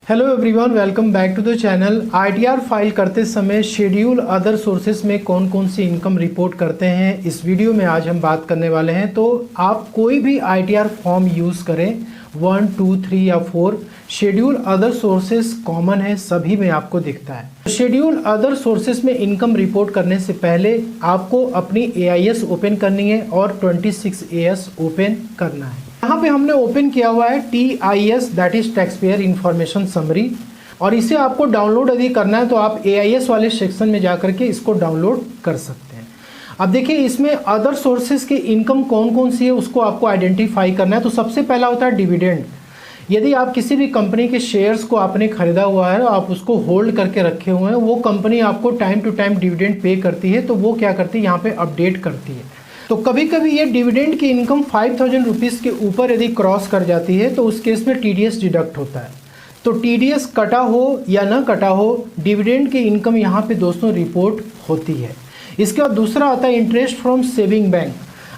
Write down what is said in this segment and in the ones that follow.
Hello everyone, welcome back to the channel. ITR file करते समय schedule other sources में कौन कौन सी इनकम रिपोर्ट करते हैं, इस वीडियो में आज हम बात करने वाले हैं। तो आप कोई भी आईटीआर फॉर्म यूज़ करें 1, 2, 3 या 4, शेड्यूल अदर सोर्सेस कॉमन है, सभी में आपको दिखता है। शेड्यूल अदर सोर्सेस में इनकम रिपोर्ट करने से पहले आपको अपनी AIS ओपन करनी है और 26AS ओपन करना है। यहाँ पे हमने ओपन किया हुआ है TIS, that is tax payer information summary, और इसे आपको डाउनलोड यदि करना है तो आप AIS वाले सेक्शन में जाकर के इसको डाउनलोड कर सकते हैं। अब देखिए, इसमें अदर सोर्सेज की इनकम कौन कौन सी है उसको आपको आइडेंटिफाई करना है। तो सबसे पहला होता है डिविडेंड। यदि आप किसी भी कंपनी के शेयर्स को आपने खरीदा हुआ है, आप उसको होल्ड करके रखे हुए हैं, वो कंपनी आपको time to time dividend pay करती है, तो वो क्या करती है, यहाँ पे अपडेट करती है। तो कभी कभी ये डिविडेंड की इनकम 5000 रुपीज़ के ऊपर यदि क्रॉस कर जाती है तो उस केस में TDS डिडक्ट होता है। तो TDS कटा हो या ना कटा हो, डिविडेंड की इनकम यहाँ पे दोस्तों रिपोर्ट होती है। इसके बाद दूसरा आता है इंटरेस्ट फ्रॉम सेविंग बैंक।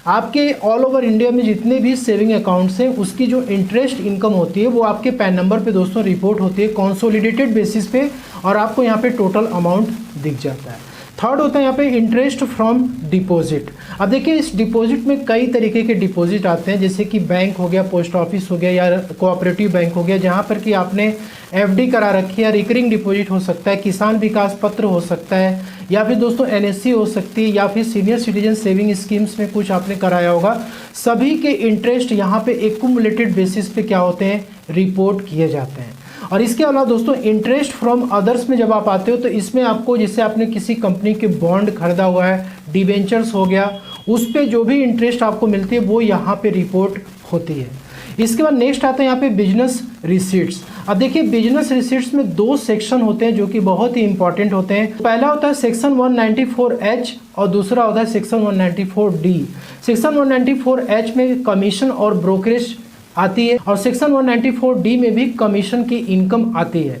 आपके ऑल ओवर इंडिया में जितने भी सेविंग अकाउंट्स हैं उसकी जो इंटरेस्ट इनकम होती है वो आपके पैन नंबर पे दोस्तों रिपोर्ट होती है कंसोलिडेटेड बेसिस पे, और आपको यहाँ पे टोटल अमाउंट दिख जाता है। थर्ड होता है यहाँ पे इंटरेस्ट फ्रॉम डिपॉजिट। अब देखिए, इस डिपॉजिट में कई तरीके के डिपॉजिट आते हैं, जैसे कि बैंक हो गया, पोस्ट ऑफिस हो गया या कोऑपरेटिव बैंक हो गया, जहाँ पर कि आपने FD करा रखी है। रिकरिंग डिपॉजिट हो सकता है, किसान विकास पत्र हो सकता है, या फिर दोस्तों NSC हो सकती है, या फिर सीनियर सिटीजन सेविंग स्कीम्स में कुछ आपने कराया होगा। सभी के इंटरेस्ट यहाँ पे एक्यूमुलेटेड बेसिस पे क्या होते हैं, रिपोर्ट किए जाते हैं। और इसके अलावा दोस्तों इंटरेस्ट फ्रॉम अदर्स में जब आप आते हो तो इसमें आपको, जैसे आपने किसी कंपनी के बॉन्ड खरीदा हुआ है, डिबेंचर्स हो गया, उस पर जो भी इंटरेस्ट आपको मिलती है वो यहाँ पे रिपोर्ट होती है। इसके बाद नेक्स्ट आता है यहाँ पे बिजनेस रिसीट्स। अब देखिए, बिजनेस रिसीट्स में 2 सेक्शन होते हैं जो कि बहुत ही इंपॉर्टेंट होते हैं। पहला होता है सेक्शन 194H और दूसरा होता है सेक्शन 194D। सेक्शन 194H में कमीशन और ब्रोकरेज आती है और सेक्शन 194D में भी कमीशन की इनकम आती है।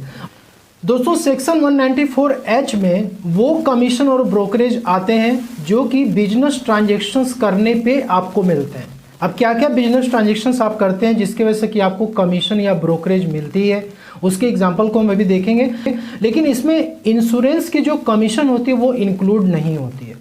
दोस्तों सेक्शन 194H में वो कमीशन और ब्रोकरेज आते हैं जो कि बिजनेस ट्रांजैक्शंस करने पे आपको मिलते हैं। अब क्या क्या बिजनेस ट्रांजैक्शंस आप करते हैं जिसके वजह से कि आपको कमीशन या ब्रोकरेज मिलती है, उसके एग्जांपल को हम अभी देखेंगे। लेकिन इसमें इंश्योरेंस की जो कमीशन होती है वो इंक्लूड नहीं होती है।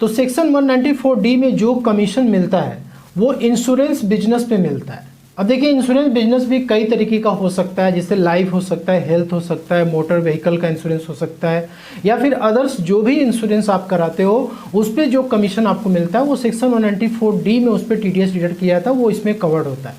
तो सेक्शन 194D में जो कमीशन मिलता है वो इंश्योरेंस बिजनेस पे मिलता है। अब देखिए, इंश्योरेंस बिजनेस भी कई तरीके का हो सकता है, जैसे लाइफ हो सकता है, हेल्थ हो सकता है, मोटर व्हीकल का इंश्योरेंस हो सकता है, या फिर अदर्स जो भी इंश्योरेंस आप कराते हो उस पर जो कमीशन आपको मिलता है वो सेक्शन 194D में उस पर TDS डिडक्ट किया जाता है, वो इसमें कवर्ड होता है।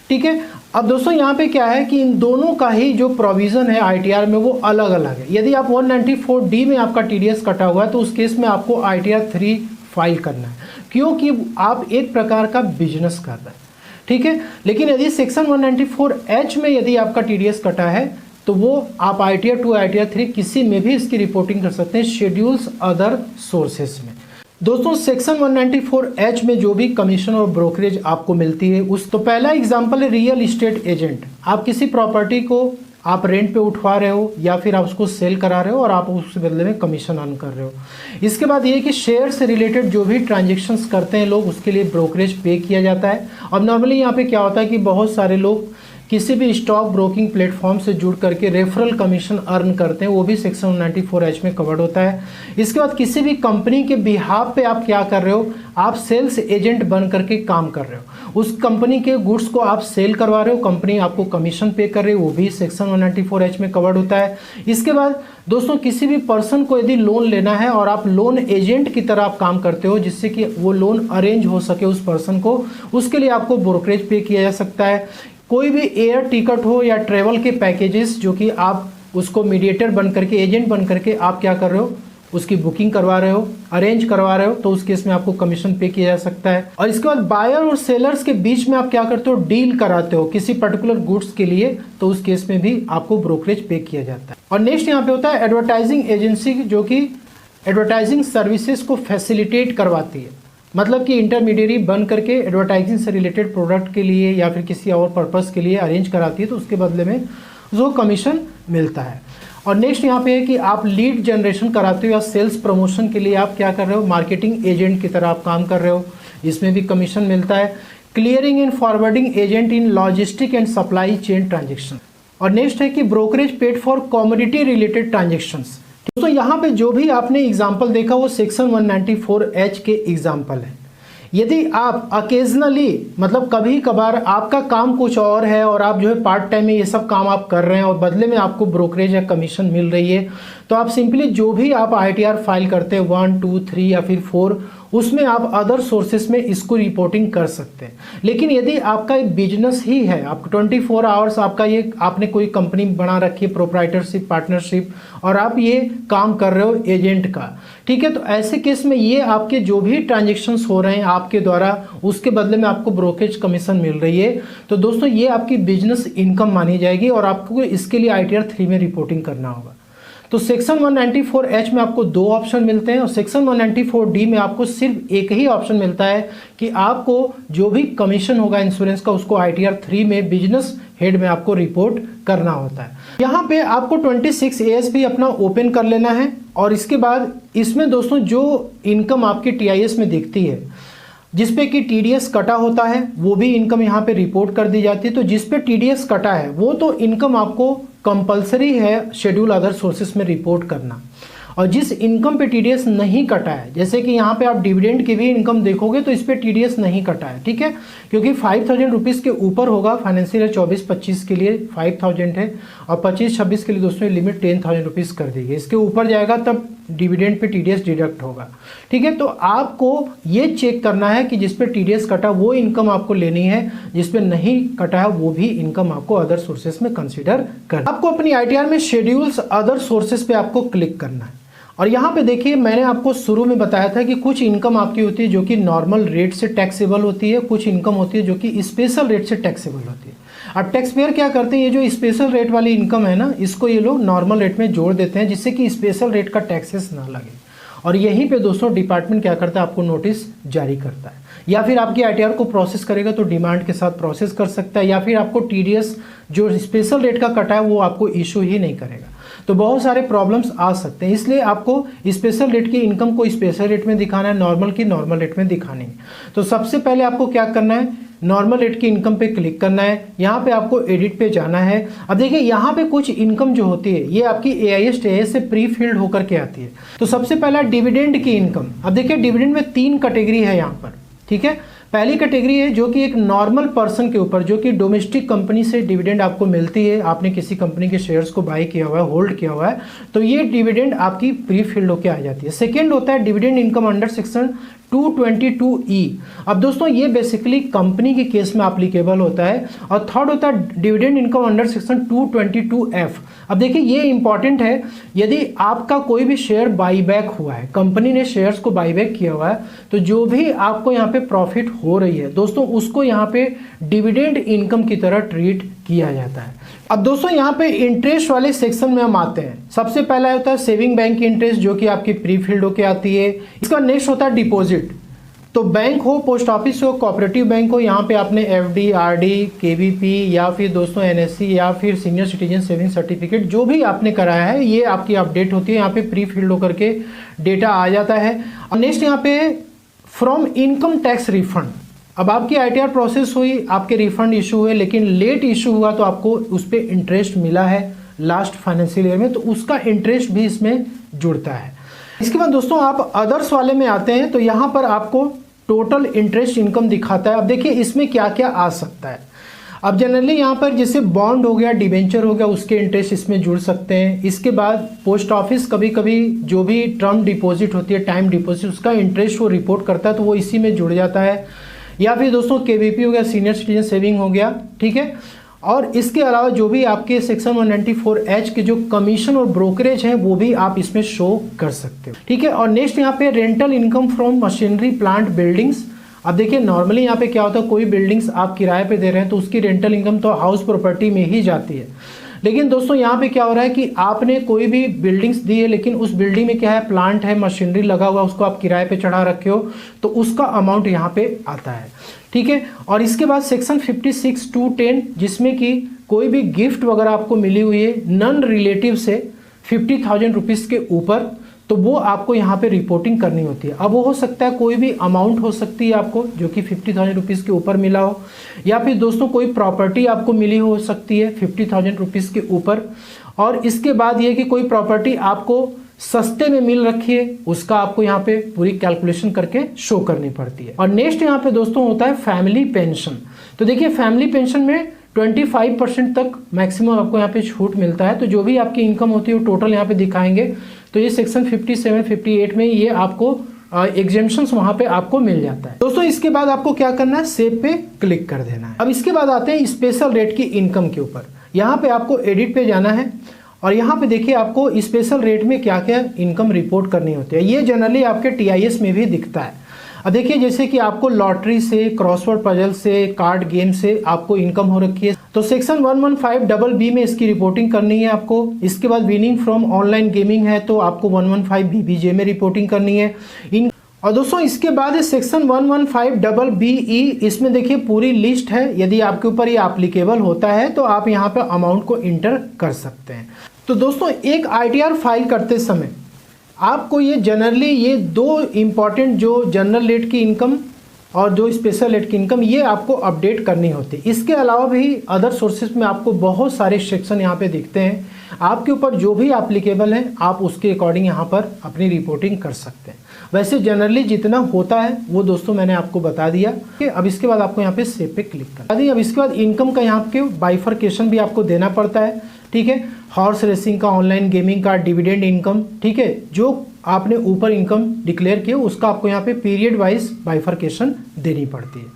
ठीक है। अब दोस्तों यहाँ पे क्या है कि इन दोनों का ही जो प्रोविज़न है ITR में वो अलग अलग है। यदि आप 194D में आपका TDS कटा हुआ है तो उस केस में आपको ITR 3 फाइल करना है, क्योंकि आप एक प्रकार का बिजनेस कर रहे हैं। ठीक है। लेकिन यदि सेक्शन 194H में यदि आपका TDS कटा है तो वो आप ITR 2 ITR 3 किसी में भी इसकी रिपोर्टिंग कर सकते हैं, शेड्यूल्स अदर सोर्सेस में। दोस्तों सेक्शन 194H में जो भी कमीशन और ब्रोकरेज आपको मिलती है उस, तो पहला एग्जांपल है रियल इस्टेट एजेंट। आप किसी प्रॉपर्टी को आप रेंट पे उठवा रहे हो या फिर आप उसको सेल करा रहे हो और आप उसके बदले में कमीशन अर्न कर रहे हो। इसके बाद ये कि शेयर से रिलेटेड जो भी ट्रांजैक्शंस करते हैं लोग, उसके लिए ब्रोकरेज पे किया जाता है। और नॉर्मली यहाँ पे क्या होता है कि बहुत सारे लोग किसी भी स्टॉक ब्रोकिंग प्लेटफॉर्म से जुड़ करके रेफरल कमीशन अर्न करते हैं, वो भी सेक्शन 194H में कवर्ड होता है। इसके बाद किसी भी कंपनी के बिहाफ पे आप क्या कर रहे हो, आप सेल्स एजेंट बन करके काम कर रहे हो, उस कंपनी के गुड्स को आप सेल करवा रहे हो, कंपनी आपको कमीशन पे कर रही है, वो भी सेक्शन 194H में कवर्ड होता है। इसके बाद दोस्तों किसी भी पर्सन को यदि लोन लेना है और आप लोन एजेंट की तरह आप काम करते हो जिससे कि वो लोन अरेंज हो सके उस पर्सन को, उसके लिए आपको ब्रोकरेज पे किया जा सकता है। कोई भी एयर टिकट हो या ट्रेवल के पैकेजेस जो कि आप उसको मीडिएटर बन करके, एजेंट बन करके आप क्या कर रहे हो, उसकी बुकिंग करवा रहे हो, अरेंज करवा रहे हो, तो उस केस में आपको कमीशन पे किया जा सकता है। और इसके बाद बायर और सेलर्स के बीच में आप क्या करते हो, डील कराते हो किसी पर्टिकुलर गुड्स के लिए, तो उस केस में भी आपको ब्रोकरेज पे किया जाता है। और नेक्स्ट यहाँ पे होता है एडवर्टाइजिंग एजेंसी, जो कि एडवर्टाइजिंग सर्विसेज को फैसिलिटेट करवाती है। मतलब कि इंटरमीडियरी बन करके एडवर्टाइजिंग से रिलेटेड प्रोडक्ट के लिए या फिर किसी और पर्पस के लिए अरेंज कराती है, तो उसके बदले में जो कमीशन मिलता है। और नेक्स्ट यहाँ पे है कि आप लीड जनरेशन कराते हो या सेल्स प्रमोशन के लिए आप क्या कर रहे हो, मार्केटिंग एजेंट की तरह आप काम कर रहे हो, इसमें भी कमीशन मिलता है। Clearing and forwarding agent in logistic and supply chain transaction. और नेक्स्ट है कि brokerage paid for commodity related transactions. दोस्तों यहाँ पे जो भी आपने एग्जाम्पल देखा वो सेक्शन 194H के एग्जाम्पल है। यदि आप अकेजनली मतलब कभी कभार आपका काम कुछ और है और आप जो है पार्ट टाइम में ये सब काम आप कर रहे हैं और बदले में आपको ब्रोकरेज या कमीशन मिल रही है, तो आप सिंपली जो भी आप ITR फाइल करते हैं 1, 2, 3 या फिर 4, उसमें आप अदर सोर्सेस में इसको रिपोर्टिंग कर सकते हैं। लेकिन यदि आपका एक बिजनेस ही है, आप 24 आवर्स आपका ये आपने कोई कंपनी बना रखी है, प्रोप्राइटरशिप, पार्टनरशिप, और आप ये काम कर रहे हो एजेंट का, ठीक है, तो ऐसे केस में ये आपके जो भी ट्रांजेक्शन्स हो रहे हैं आपके द्वारा, उसके बदले में आपको ब्रोकरेज कमीशन मिल रही है, तो दोस्तों ये आपकी बिजनेस इनकम मानी जाएगी और आपको इसके लिए ITR 3 में रिपोर्टिंग करना होगा। तो सेक्शन 194H में आपको 2 ऑप्शन मिलते हैं और सेक्शन 194D में आपको सिर्फ एक ही ऑप्शन मिलता है कि आपको जो भी कमीशन होगा इंश्योरेंस का उसको ITR 3 में बिजनेस हेड में आपको रिपोर्ट करना होता है। यहाँ पे आपको 26AS भी अपना ओपन कर लेना है और इसके बाद इसमें दोस्तों जो इनकम आपकी TIS में दिखती है जिसपे कि TDS कटा होता है वो भी इनकम यहाँ पे रिपोर्ट कर दी जाती है। तो जिसपे TDS कटा है वो तो इनकम आपको कंपलसरी है शेड्यूल अदर सोर्सेस में रिपोर्ट करना, और जिस इनकम पे TDS नहीं कटा है, जैसे कि यहाँ पे आप डिविडेंड की भी इनकम देखोगे तो इस पे TDS नहीं कटा है, ठीक है, क्योंकि 5000 रुपीज़ के ऊपर होगा। फाइनेंशियल ईयर 24-25 के लिए 5000 है और 25-26 के लिए दोस्तों लिमिट 10,000 रुपीज़ कर दी गई। इसके ऊपर जाएगा तब डिविडेंड पे TDS डिडक्ट होगा, ठीक है। तो आपको ये चेक करना है कि जिस पे TDS कटा वो इनकम आपको लेनी है, जिस पे नहीं कटा है वो भी इनकम आपको अदर सोर्सेस में कंसीडर करना। आपको अपनी ITR में शेड्यूल्स अदर सोर्सेस पे आपको क्लिक करना है और यहाँ पे देखिए मैंने आपको शुरू में बताया था कि कुछ इनकम आपकी होती है जो कि नॉर्मल रेट से टैक्सेबल होती है, कुछ इनकम होती है जो कि स्पेशल रेट से टैक्सेबल होती है। अब टैक्स पेयर क्या करते हैं, ये जो स्पेशल रेट वाली इनकम है ना, इसको ये लोग नॉर्मल रेट में जोड़ देते हैं जिससे कि स्पेशल रेट का टैक्सेस ना लगे। और यहीं पे दोस्तों डिपार्टमेंट क्या करता है, आपको नोटिस जारी करता है, या फिर आपकी ITR को प्रोसेस करेगा तो डिमांड के साथ प्रोसेस कर सकता है, या फिर आपको TDS जो स्पेशल रेट का कटा है वो आपको इशू ही नहीं करेगा। तो बहुत सारे प्रॉब्लम्स आ सकते हैं, इसलिए आपको स्पेशल रेट की इनकम को स्पेशल रेट में दिखाना है, नॉर्मल की नॉर्मल रेट में दिखानी है। तो सबसे पहले आपको क्या करना है, नॉर्मल रेट की इनकम पे क्लिक करना है, यहाँ पे आपको एडिट पे जाना है। अब देखिए यहाँ पे कुछ इनकम जो होती है ये आपकी AIS TIS से प्री फिल्ड होकर के आती है। तो सबसे पहला डिविडेंड की इनकम। अब देखिए डिविडेंड में 3 कैटेगरी है यहाँ पर, ठीक है। पहली कैटेगरी है जो कि एक नॉर्मल पर्सन के ऊपर, जो कि डोमेस्टिक कंपनी से डिविडेंड आपको मिलती है, आपने किसी कंपनी के शेयर्स को बाई किया हुआ है, होल्ड किया हुआ है, तो ये डिविडेंड आपकी प्री फिल्ड होकर आ जाती है। सेकेंड होता है dividend income under section 222E। अब दोस्तों ये बेसिकली कंपनी के केस में एप्लीकेबल होता है। और थर्ड होता है dividend income under section 222F। अब देखिए ये इंपॉर्टेंट है, यदि आपका कोई भी शेयर बाईबैक हुआ है, कंपनी ने शेयर्स को बाईबैक किया हुआ है, तो जो भी आपको यहाँ पे प्रॉफिट हो रही है दोस्तों उसको यहाँ पे डिविडेंड इनकम की तरह ट्रीट किया जाता है। अब दोस्तों यहाँ पे इंटरेस्ट वाले सेक्शन में हम आते हैं। सबसे पहला होता है सेविंग बैंक की इंटरेस्ट जो कि आपकी प्री फिल्ड होके आती है। इसका नेक्स्ट होता है डिपॉजिट। तो बैंक हो, पोस्ट ऑफिस हो, कोऑपरेटिव बैंक हो, यहाँ पे आपने FD, RD, KVP या फिर दोस्तों NSC या फिर सीनियर सिटीजन सेविंग सर्टिफिकेट जो भी आपने कराया है ये आपकी अपडेट होती है, यहाँ पे प्री फिल्ड होकर के डेटा आ जाता है। और नेक्स्ट यहाँ पे फ्रॉम इनकम टैक्स रिफंड। अब आपकी ITR प्रोसेस हुई, आपके रिफंड इशू हुए, लेकिन लेट इशू हुआ तो आपको उस पर इंटरेस्ट मिला है लास्ट फाइनेंशियल ईयर में, तो उसका इंटरेस्ट भी इसमें जुड़ता है। इसके बाद दोस्तों आप अदर्स वाले में आते हैं तो यहाँ पर आपको टोटल इंटरेस्ट इनकम दिखाता है। अब देखिए इसमें क्या क्या आ सकता है। अब जनरली यहाँ पर जैसे बॉन्ड हो गया, डिबेंचर हो गया, उसके इंटरेस्ट इसमें जुड़ सकते हैं। इसके बाद पोस्ट ऑफिस कभी कभी जो भी टर्म डिपॉजिट होती है, टाइम डिपॉजिट, उसका इंटरेस्ट वो रिपोर्ट करता है तो वो इसी में जुड़ जाता है। या फिर दोस्तों KVP हो गया, सीनियर सिटीजन सेविंग हो गया, ठीक है। और इसके अलावा जो भी आपके सेक्शन 194H के जो कमीशन और ब्रोकरेज हैं वो भी आप इसमें शो कर सकते हो, ठीक है। और नेक्स्ट यहाँ पे rental income from machinery, plant, buildings. अब देखिए नॉर्मली यहाँ पे क्या होता है, कोई बिल्डिंग्स आप किराए पे दे रहे हैं तो उसकी रेंटल इनकम तो हाउस प्रॉपर्टी में ही जाती है। लेकिन दोस्तों यहाँ पे क्या हो रहा है कि आपने कोई भी बिल्डिंग्स दी है लेकिन उस बिल्डिंग में क्या है, प्लांट है, मशीनरी लगा हुआ, उसको आप किराए पे चढ़ा रखे हो तो उसका अमाउंट यहाँ पे आता है, ठीक है। और इसके बाद सेक्शन 56(2)(10) जिसमें कि कोई भी गिफ्ट वगैरह आपको मिली हुई है नॉन रिलेटिव से 50,000 रुपीज़ के ऊपर, तो वो आपको यहाँ पे रिपोर्टिंग करनी होती है। अब वो हो सकता है कोई भी अमाउंट हो सकती है आपको जो कि 50,000 रुपीज़ के ऊपर मिला हो, या फिर दोस्तों कोई प्रॉपर्टी आपको मिली हो सकती है 50,000 रुपीज़ के ऊपर। और इसके बाद ये कि कोई प्रॉपर्टी आपको सस्ते में मिल रखी है, उसका आपको यहाँ पे पूरी कैलकुलेशन करके शो करनी पड़ती है। और नेक्स्ट यहाँ पे दोस्तों होता है फैमिली पेंशन। तो देखिए फैमिली पेंशन में 25% तक मैक्सिमम आपको यहाँ पे छूट मिलता है। तो जो भी आपकी इनकम होती है वो टोटल यहाँ पे दिखाएंगे। तो ये सेक्शन 57, 58 में ये आपको एग्जेम्पशंस वहाँ पे आपको मिल जाता है। दोस्तों इसके बाद आपको क्या करना है, सेव पे क्लिक कर देना है। अब इसके बाद आते हैं स्पेशल रेट की इनकम के ऊपर। यहाँ पे आपको एडिट पे जाना है और यहाँ पे देखिए आपको स्पेशल रेट में क्या क्या इनकम रिपोर्ट करनी होती है। ये जनरली आपके TIS में भी दिखता है। अब देखिए जैसे कि आपको लॉटरी से, क्रॉसवर्ड पजल से, कार्ड गेम से आपको इनकम हो रखी है, तो सेक्शन 115BB में इसकी रिपोर्टिंग करनी है आपको। इसके बाद विनिंग फ्रॉम ऑनलाइन गेमिंग है तो आपको 115BBJ में रिपोर्टिंग करनी है। और दोस्तों इसके बाद सेक्शन 115BE, इसमें देखिए पूरी लिस्ट है। यदि आपके ऊपर ये एप्लीकेबल होता है तो आप यहाँ पे अमाउंट को इंटर कर सकते हैं। तो दोस्तों एक ITR फाइल करते समय आपको ये जनरली ये दो इम्पॉर्टेंट जो जनरल रेट की इनकम और जो स्पेशल रेट की इनकम ये आपको अपडेट करनी होती है। इसके अलावा भी अदर सोर्सेज में आपको बहुत सारे सेक्शन यहाँ पे दिखते हैं। आपके ऊपर जो भी एप्लीकेबल है आप उसके अकॉर्डिंग यहाँ पर अपनी रिपोर्टिंग कर सकते हैं। वैसे जनरली जितना होता है वो दोस्तों मैंने आपको बता दिया कि अब इसके बाद आपको यहाँ पे सेव पे क्लिक करना है। अब इसके बाद इनकम का यहाँ पे बाइफर्केशन भी आपको देना पड़ता है, ठीक है। हॉर्स रेसिंग का, ऑनलाइन गेमिंग का, डिविडेंड इनकम, ठीक है। जो आपने ऊपर इनकम डिक्लेयर किया उसका आपको यहाँ पे पीरियड वाइज बाइफर्केशन देनी पड़ती है,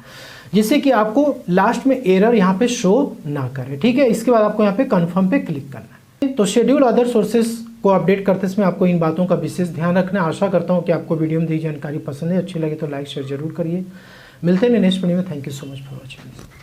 जिससे कि आपको लास्ट में एरर यहाँ पे शो ना करे, ठीक है। इसके बाद आपको यहाँ पे कंफर्म पे क्लिक करना है। तो शेड्यूल अदर सोर्सेस को अपडेट करते समय आपको इन बातों का विशेष ध्यान रखना है। आशा करता हूँ कि आपको वीडियो में दी जानकारी पसंद है, अच्छी लगे तो लाइक शेयर जरूर करिए। मिलते हैं नेक्स्ट वीडियो में। Thank you so much for watching.